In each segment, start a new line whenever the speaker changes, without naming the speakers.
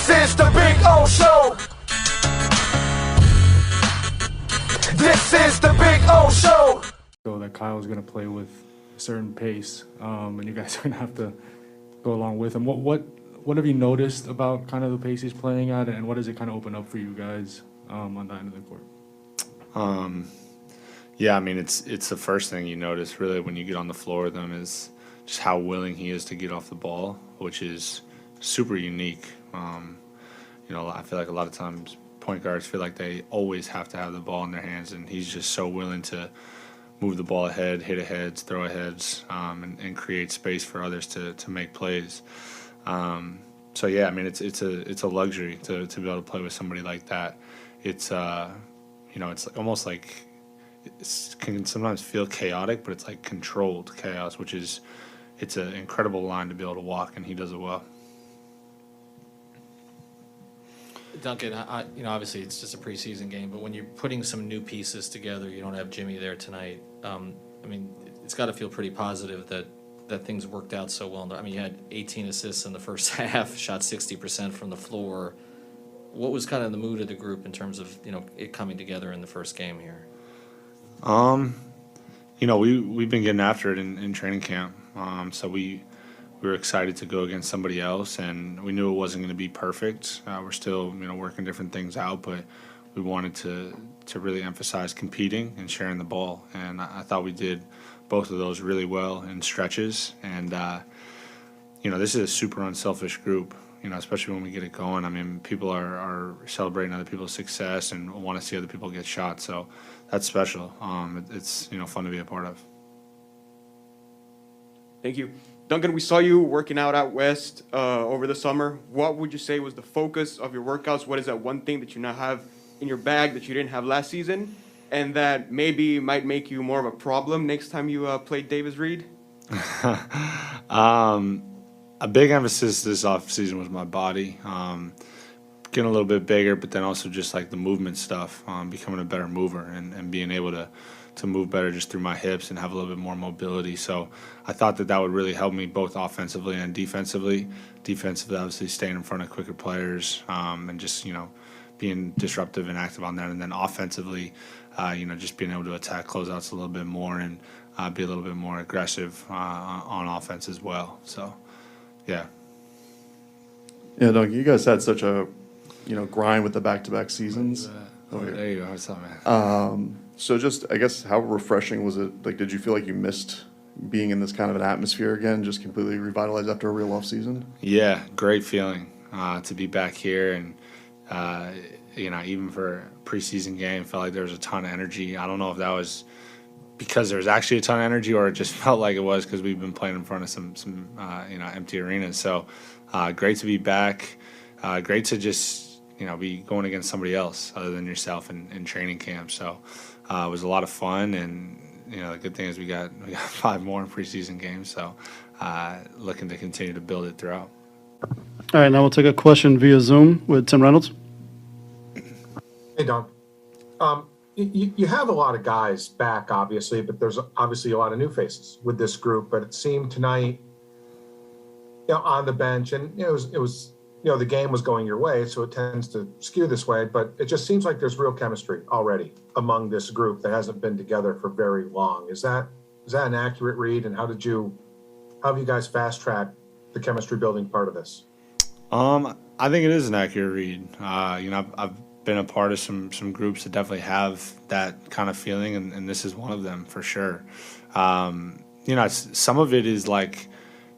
This is the Big O Show. This is the Big O Show.
So that Kyle's going to play with a certain pace, and you guys are going to have to go along with him. What have you noticed about kind of the pace he's playing at, and what does it kind of open up for you guys on that end of the court?
Yeah, I mean, it's the first thing you notice really when you get on the floor with him is just how willing he is to get off the ball, which is super unique. I feel like a lot of times point guards feel like they always have to have the ball in their hands, and he's just so willing to move the ball ahead, hit aheads, throw aheads, and create space for others to make plays. So yeah, I mean, it's a luxury to be able to play with somebody like that. It's it's almost like it can sometimes feel chaotic, but it's like controlled chaos, it's an incredible line to be able to walk, and he does it well.
Duncan, obviously it's just a preseason game, but when you're putting some new pieces together, you don't have Jimmy there tonight. It's got to feel pretty positive that things worked out so well. I mean, you had 18 assists in the first half, shot 60% from the floor. What was kind of the mood of the group in terms of it coming together in the first game here?
We've been getting after it in training camp. So we were excited to go against somebody else, and we knew it wasn't going to be perfect. We're still, working different things out, but we wanted to really emphasize competing and sharing the ball. And I thought we did both of those really well in stretches. And, this is a super unselfish group, especially when we get it going. I mean, people are celebrating other people's success and want to see other people get shots. So that's special. It's, fun to be a part of.
Thank you. Duncan, we saw you working out West over the summer. What would you say was the focus of your workouts? What is that one thing that you now have in your bag that you didn't have last season, and that maybe might make you more of a problem next time you play Davis Reed?
A big emphasis this offseason was my body. Getting a little bit bigger, but then also just like the movement stuff, becoming a better mover and being able to move better just through my hips and have a little bit more mobility. So I thought that would really help me both offensively and defensively. Defensively, obviously staying in front of quicker players, and just, being disruptive and active on that. And then offensively, just being able to attack closeouts a little bit more and be a little bit more aggressive on offense as well. So, yeah.
Yeah, Duncan, you guys had such a, grind with the back-to-back seasons.
There you go. What's up, man?
So just, I guess, how refreshing was it? Like, did you feel like you missed being in this kind of an atmosphere again, just completely revitalized after a real off season?
Yeah, great feeling to be back here. And, even for a preseason game, felt like there was a ton of energy. I don't know if that was because there was actually a ton of energy or it just felt like it was because we've been playing in front of some empty arenas. So great to be back. Great to just, be going against somebody else other than yourself in training camp. So it was a lot of fun, and the good thing is we got 5 more preseason games. So looking to continue to build it throughout.
All right, now we'll take a question via Zoom with Tim Reynolds.
Hey, Don. You have a lot of guys back, obviously, but there's obviously a lot of new faces with this group. But it seemed tonight, on the bench, and it was the game was going your way, so it tends to skew this way. But it just seems like there's real chemistry already among this group that hasn't been together for very long. Is that an accurate read? And how have you guys fast tracked the chemistry building part of this?
I think it is an accurate read. I've been a part of some groups that definitely have that kind of feeling, and this is one of them for sure. Some of it is like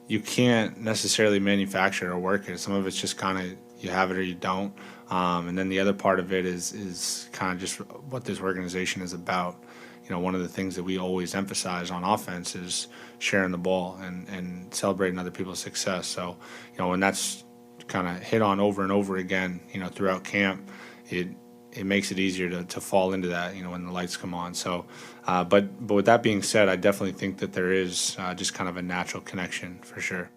you can't necessarily manufacture or work it. Some of it's just kind of you have it or you don't. And then the other part of it is kind of just what this organization is about. One of the things that we always emphasize on offense is sharing the ball and celebrating other people's success. So, when that's kind of hit on over and over again, throughout camp, it makes it easier to fall into that, when the lights come on. So, but with that being said, I definitely think that there is just kind of a natural connection for sure.